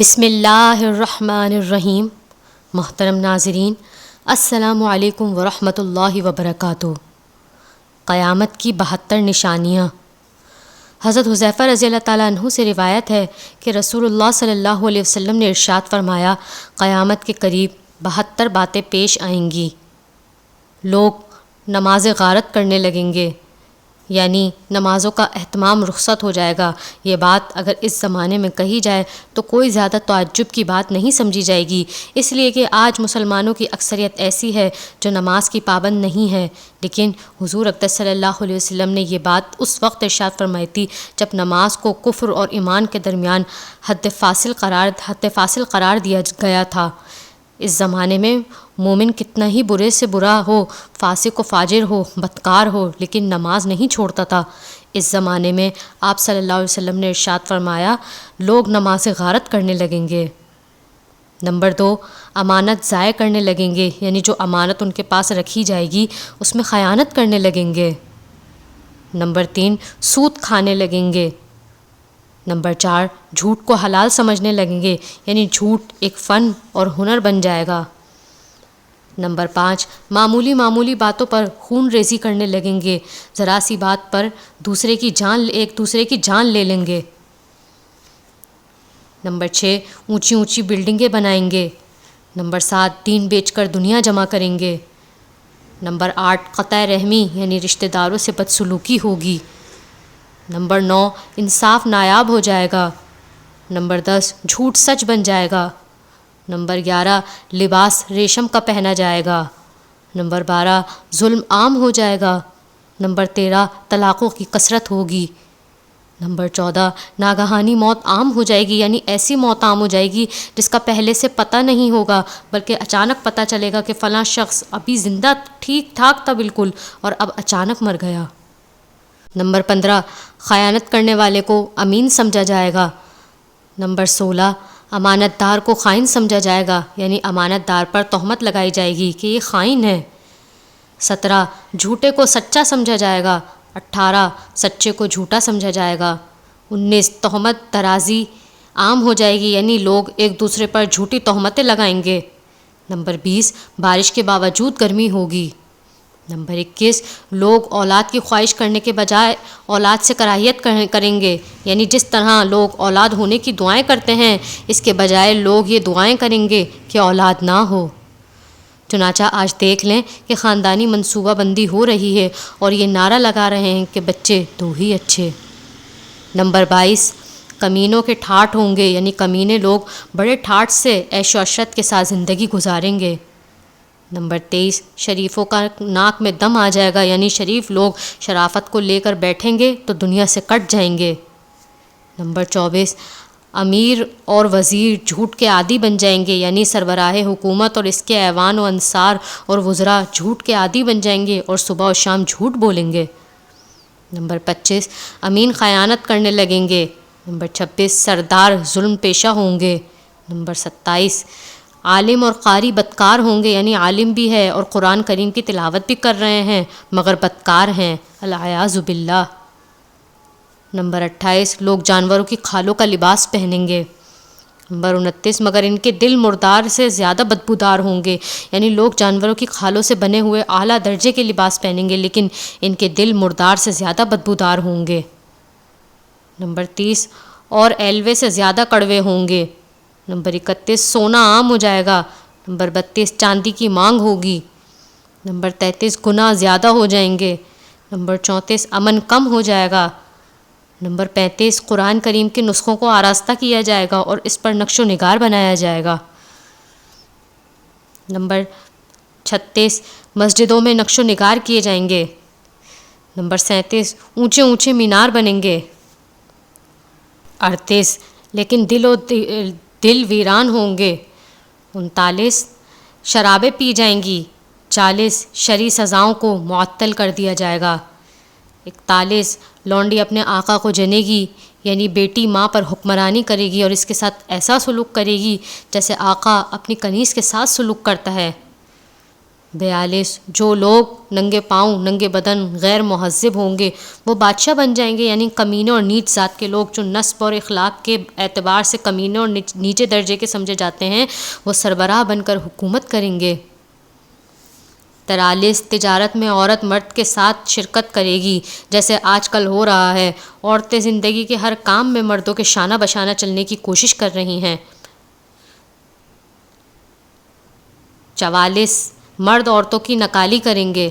بسم اللہ الرحمن الرحیم۔ محترم ناظرین، السلام علیکم ورحمۃ اللہ وبرکاتہ۔ قیامت کی 72 نشانیاں۔ حضرت حذیفہ رضی اللہ تعالیٰ عنہ سے روایت ہے کہ رسول اللہ صلی اللہ علیہ وسلم نے ارشاد فرمایا، قیامت کے قریب 72 باتیں پیش آئیں گی۔ لوگ نماز غارت کرنے لگیں گے، یعنی نمازوں کا اہتمام رخصت ہو جائے گا۔ یہ بات اگر اس زمانے میں کہی جائے تو کوئی زیادہ تعجب کی بات نہیں سمجھی جائے گی، اس لیے کہ آج مسلمانوں کی اکثریت ایسی ہے جو نماز کی پابند نہیں ہے۔ لیکن حضور اقدس صلی اللہ علیہ وسلم نے یہ بات اس وقت ارشاد فرمائی تھی جب نماز کو کفر اور ایمان کے درمیان حد فاصل قرار دیا گیا تھا۔ اس زمانے میں مومن کتنا ہی برے سے برا ہو، فاسق و فاجر ہو، بدکار ہو، لیکن نماز نہیں چھوڑتا تھا۔ اس زمانے میں آپ صلی اللہ علیہ وسلم نے ارشاد فرمایا، لوگ نماز غارت کرنے لگیں گے۔ نمبر 2، امانت ضائع کرنے لگیں گے، یعنی جو امانت ان کے پاس رکھی جائے گی اس میں خیانت کرنے لگیں گے۔ نمبر 3، سود کھانے لگیں گے۔ نمبر 4، جھوٹ کو حلال سمجھنے لگیں گے، یعنی جھوٹ ایک فن اور ہنر بن جائے گا۔ نمبر 5، معمولی باتوں پر خون ریزی کرنے لگیں گے، ذرا سی بات پر ایک دوسرے کی جان لے لیں گے۔ نمبر 6، اونچی بلڈنگیں بنائیں گے۔ نمبر 7، دین بیچ کر دنیا جمع کریں گے۔ نمبر 8، قطع رحمی یعنی رشتہ داروں سے بدسلوکی ہوگی۔ نمبر 9، انصاف نایاب ہو جائے گا۔ نمبر 10، جھوٹ سچ بن جائے گا۔ نمبر 11، لباس ریشم کا پہنا جائے گا۔ نمبر 12، ظلم عام ہو جائے گا۔ نمبر 13، طلاقوں کی کثرت ہوگی۔ نمبر 14، ناگہانی موت عام ہو جائے گی، یعنی ایسی موت عام ہو جائے گی جس کا پہلے سے پتہ نہیں ہوگا، بلکہ اچانک پتہ چلے گا کہ فلاں شخص ابھی زندہ ٹھیک ٹھاک تھا بالکل اور اب اچانک مر گیا۔ نمبر 15، خیانت کرنے والے کو امین سمجھا جائے گا۔ نمبر 16، امانت دار کو خائن سمجھا جائے گا، یعنی امانت دار پر تہمت لگائی جائے گی کہ یہ خائن ہے۔ 17، جھوٹے کو سچا سمجھا جائے گا۔ 18، سچے کو جھوٹا سمجھا جائے گا۔ 19، تہمت درازی عام ہو جائے گی، یعنی لوگ ایک دوسرے پر جھوٹی تہمتیں لگائیں گے۔ نمبر 20، بارش کے باوجود گرمی ہوگی۔ نمبر 21، لوگ اولاد کی خواہش کرنے کے بجائے اولاد سے کراہیت کریں گے، یعنی جس طرح لوگ اولاد ہونے کی دعائیں کرتے ہیں اس کے بجائے لوگ یہ دعائیں کریں گے کہ اولاد نہ ہو۔ چنانچہ آج دیکھ لیں کہ خاندانی منصوبہ بندی ہو رہی ہے اور یہ نعرہ لگا رہے ہیں کہ بچے دو ہی اچھے۔ نمبر 22، کمینوں کے ٹھاٹھ ہوں گے، یعنی کمینے لوگ بڑے ٹھاٹھ سے عیش و عشرت کے ساتھ زندگی گزاریں گے۔ نمبر 23، شریفوں کا ناک میں دم آ جائے گا، یعنی شریف لوگ شرافت کو لے کر بیٹھیں گے تو دنیا سے کٹ جائیں گے۔ نمبر 24، امیر اور وزیر جھوٹ کے عادی بن جائیں گے، یعنی سربراہ حکومت اور اس کے ایوان و انصار اور وزراء جھوٹ کے عادی بن جائیں گے اور صبح و شام جھوٹ بولیں گے۔ نمبر 25، امین خیانت کرنے لگیں گے۔ نمبر 26، سردار ظلم پیشہ ہوں گے۔ نمبر 27، عالم اور قاری بدکار ہوں گے، یعنی عالم بھی ہے اور قرآن کریم کی تلاوت بھی کر رہے ہیں مگر بدکار ہیں، العیاذ باللہ۔ نمبر 28، لوگ جانوروں کی کھالوں کا لباس پہنیں گے۔ نمبر 29، مگر ان کے دل مردار سے زیادہ بدبودار ہوں گے، یعنی لوگ جانوروں کی کھالوں سے بنے ہوئے اعلیٰ درجے کے لباس پہنیں گے لیکن ان کے دل مردار سے زیادہ بدبودار ہوں گے۔ نمبر 30، اور ایلوے سے زیادہ کڑوے ہوں گے۔ نمبر 31، سونا عام ہو جائے گا۔ نمبر 32، چاندی کی مانگ ہوگی۔ نمبر 33، گناہ زیادہ ہو جائیں گے۔ نمبر 34، امن کم ہو جائے گا۔ نمبر 35، قرآن کریم کے نسخوں کو آراستہ کیا جائے گا اور اس پر نقش و نگار بنایا جائے گا۔ نمبر 36، مسجدوں میں نقش و نگار کیے جائیں گے۔ نمبر 37، اونچے مینار بنیں گے۔ 38، لیکن دل ویران ہوں گے۔ 39، شرابیں پی جائیں گی۔ 40، شرعی سزاؤں کو معطل کر دیا جائے گا۔ 41، لونڈی اپنے آقا کو جنے گی، یعنی بیٹی ماں پر حکمرانی کرے گی اور اس کے ساتھ ایسا سلوک کرے گی جیسے آقا اپنی کنیز کے ساتھ سلوک کرتا ہے۔ 42 جو لوگ ننگے پاؤں ننگے بدن غیر مہذب ہوں گے وہ بادشاہ بن جائیں گے، یعنی کمینے اور نیچ ذات کے لوگ جو نسب اور اخلاق کے اعتبار سے کمینے اور نیچے درجے کے سمجھے جاتے ہیں وہ سربراہ بن کر حکومت کریں گے۔ 43 تجارت میں عورت مرد کے ساتھ شرکت کرے گی جیسے آج کل ہو رہا ہے، عورتیں زندگی کے ہر کام میں مردوں کے شانہ بشانہ چلنے کی کوشش کر رہی ہیں۔ 44 مرد عورتوں کی نکالی کریں گے۔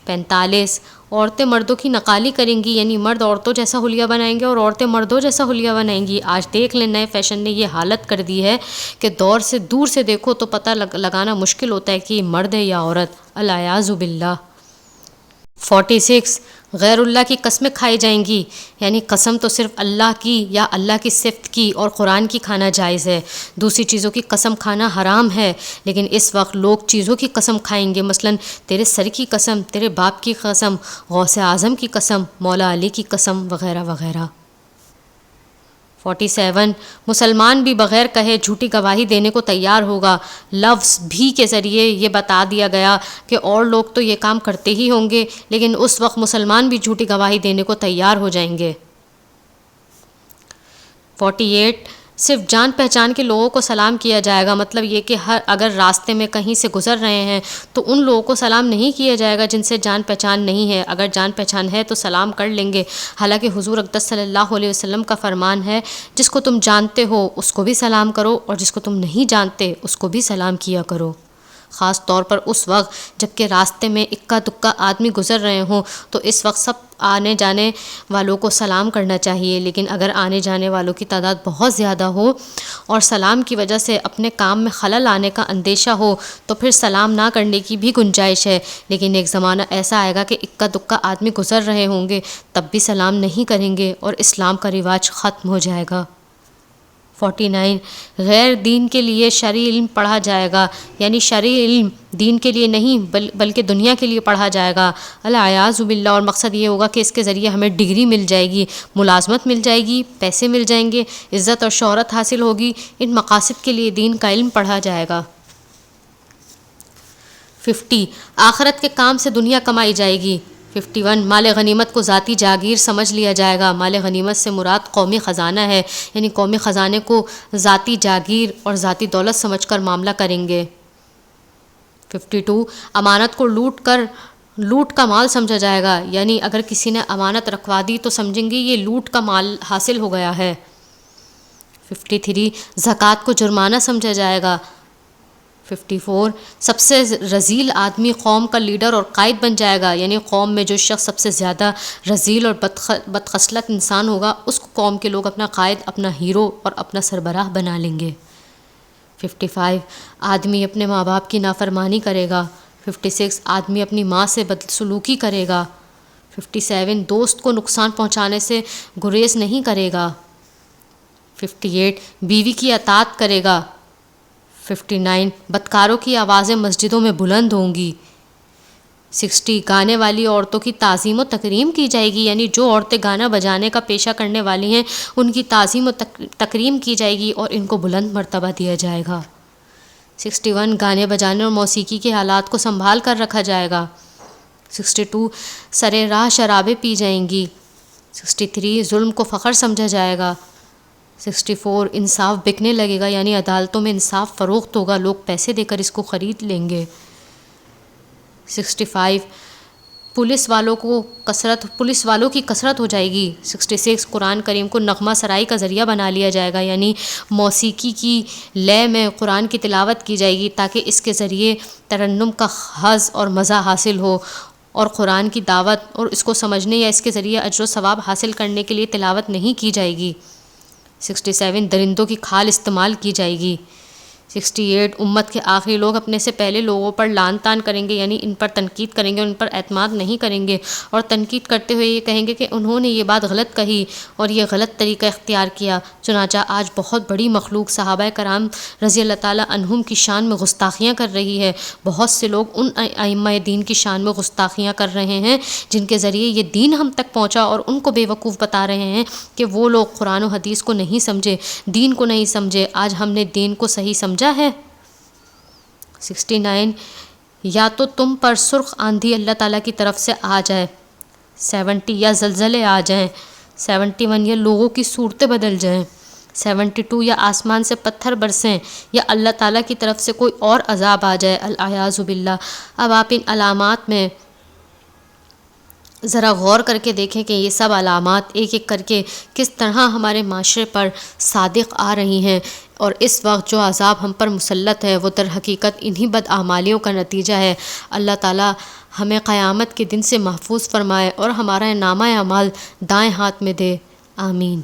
45 عورتیں مردوں کی نکالی کریں گی، یعنی مرد عورتوں جیسا حلیہ بنائیں گے اور عورتیں مردوں جیسا حلیہ بنائیں گی۔ آج دیکھ لیں نئے فیشن نے یہ حالت کر دی ہے کہ دور سے دیکھو تو پتہ لگانا مشکل ہوتا ہے کہ یہ مرد ہے یا عورت، العیاذ باللہ۔ 46 غیر اللہ کی قسمیں کھائی جائیں گی، یعنی قسم تو صرف اللہ کی یا اللہ کی صفت کی اور قرآن کی کھانا جائز ہے، دوسری چیزوں کی قسم کھانا حرام ہے۔ لیکن اس وقت لوگ چیزوں کی قسم کھائیں گے، مثلا تیرے سر کی قسم، تیرے باپ کی قسم، غوث اعظم کی قسم، مولا علی کی قسم وغیرہ وغیرہ۔ 47 مسلمان بھی بغیر کہے جھوٹی گواہی دینے کو تیار ہوگا، لفظ بھی کے ذریعے یہ بتا دیا گیا کہ اور لوگ تو یہ کام کرتے ہی ہوں گے لیکن اس وقت مسلمان بھی جھوٹی گواہی دینے کو تیار ہو جائیں گے۔ 48 صرف جان پہچان کے لوگوں کو سلام کیا جائے گا، مطلب یہ کہ اگر راستے میں کہیں سے گزر رہے ہیں تو ان لوگوں کو سلام نہیں کیا جائے گا جن سے جان پہچان نہیں ہے، اگر جان پہچان ہے تو سلام کر لیں گے۔ حالانکہ حضور اقدس صلی اللہ علیہ وسلم کا فرمان ہے جس کو تم جانتے ہو اس کو بھی سلام کرو اور جس کو تم نہیں جانتے اس کو بھی سلام کیا کرو، خاص طور پر اس وقت جب کہ راستے میں اکا دکا آدمی گزر رہے ہوں تو اس وقت سب آنے جانے والوں کو سلام کرنا چاہیے، لیکن اگر آنے جانے والوں کی تعداد بہت زیادہ ہو اور سلام کی وجہ سے اپنے کام میں خلل آنے کا اندیشہ ہو تو پھر سلام نہ کرنے کی بھی گنجائش ہے، لیکن ایک زمانہ ایسا آئے گا کہ اکا دکا آدمی گزر رہے ہوں گے تب بھی سلام نہیں کریں گے اور اسلام کا رواج ختم ہو جائے گا۔ 49 غیر دین کے لیے شرعی علم پڑھا جائے گا، یعنی شرعی علم دین کے لیے نہیں بلکہ دنیا کے لیے پڑھا جائے گا، العیاذ باللہ، اور مقصد یہ ہوگا کہ اس کے ذریعے ہمیں ڈگری مل جائے گی، ملازمت مل جائے گی، پیسے مل جائیں گے، عزت اور شہرت حاصل ہوگی، ان مقاصد کے لیے دین کا علم پڑھا جائے گا۔ 50 آخرت کے کام سے دنیا کمائی جائے گی۔ 51 مال غنیمت کو ذاتی جاگیر سمجھ لیا جائے گا، مال غنیمت سے مراد قومی خزانہ ہے، یعنی قومی خزانے کو ذاتی جاگیر اور ذاتی دولت سمجھ کر معاملہ کریں گے۔ 52 امانت کو لوٹ کا مال سمجھا جائے گا، یعنی اگر کسی نے امانت رکھوا دی تو سمجھیں گے یہ لوٹ کا مال حاصل ہو گیا ہے۔ 53 زکوٰۃ کو جرمانہ سمجھا جائے گا۔ 54 سب سے رذیل آدمی قوم کا لیڈر اور قائد بن جائے گا، یعنی قوم میں جو شخص سب سے زیادہ رذیل اور بدخصلت انسان ہوگا اس کو قوم کے لوگ اپنا قائد، اپنا ہیرو اور اپنا سربراہ بنا لیں گے۔ 55 آدمی اپنے ماں باپ کی نافرمانی کرے گا۔ 56 آدمی اپنی ماں سے بدسلوکی کرے گا۔ 57 دوست کو نقصان پہنچانے سے گریز نہیں کرے گا۔ 58 بیوی کی اطاعت کرے گا۔ 59 بدکاروں کی آوازیں مسجدوں میں بلند ہوں گی۔ 60 گانے والی عورتوں کی تعظیم و تکریم کی جائے گی، یعنی جو عورتیں گانا بجانے کا پیشہ کرنے والی ہیں ان کی تعظیم و تکریم کی جائے گی اور ان کو بلند مرتبہ دیا جائے گا۔ 61 گانے بجانے اور موسیقی کے حالات کو سنبھال کر رکھا جائے گا۔ 62 سرے راہ شرابیں پی جائیں گی۔ 63 ظلم کو فخر سمجھا جائے گا۔ 64 انصاف بکنے لگے گا، یعنی عدالتوں میں انصاف فروخت ہوگا، لوگ پیسے دے کر اس کو خرید لیں گے۔ 65 پولیس والوں کی کثرت ہو جائے گی۔ 66 قرآن کریم کو نغمہ سرائی کا ذریعہ بنا لیا جائے گا، یعنی موسیقی کی لے میں قرآن کی تلاوت کی جائے گی تاکہ اس کے ذریعے ترنم کا حظ اور مزہ حاصل ہو، اور قرآن کی دعوت اور اس کو سمجھنے یا اس کے ذریعے اجر و ثواب حاصل کرنے کے لیے تلاوت نہیں کی جائے گی۔ 67 درندوں کی کھال استعمال کی جائے گی۔ 68 امت کے آخری لوگ اپنے سے پہلے لوگوں پر لعن طعن کریں گے، یعنی ان پر تنقید کریں گے، ان پر اعتماد نہیں کریں گے اور تنقید کرتے ہوئے یہ کہیں گے کہ انہوں نے یہ بات غلط کہی اور یہ غلط طریقہ اختیار کیا۔ چنانچہ آج بہت بڑی مخلوق صحابہ کرام رضی اللہ تعالیٰ عنہم کی شان میں گستاخیاں کر رہی ہے، بہت سے لوگ ان ائمہ دین کی شان میں گستاخیاں کر رہے ہیں جن کے ذریعے یہ دین ہم تک پہنچا، اور ان کو بے وقوف بتا رہے ہیں کہ وہ لوگ قرآن و حدیث کو نہیں سمجھے، دین کو نہیں سمجھے۔ آج ہم نے دین کو صحیح سمجھا ہے۔ 69 یا تو تم پر سرخ آندھی اللہ تعالیٰ کی طرف سے آ جائے 70 یا زلزلے آ جائیں 71 یا لوگوں کی صورتیں بدل جائیں 72 یا آسمان سے پتھر برسیں یا اللہ تعالیٰ کی طرف سے کوئی اور عذاب آ جائے الیاذ باللہ۔ اب آپ ان علامات میں ذرا غور کر کے دیکھیں کہ یہ سب علامات ایک ایک کر کے کس طرح ہمارے معاشرے پر صادق آ رہی ہیں، اور اس وقت جو عذاب ہم پر مسلط ہے وہ در حقیقت انہی بدعمالیوں کا نتیجہ ہے۔ اللہ تعالیٰ ہمیں قیامت کے دن سے محفوظ فرمائے اور ہمارا نامہ اعمال دائیں ہاتھ میں دے، آمین۔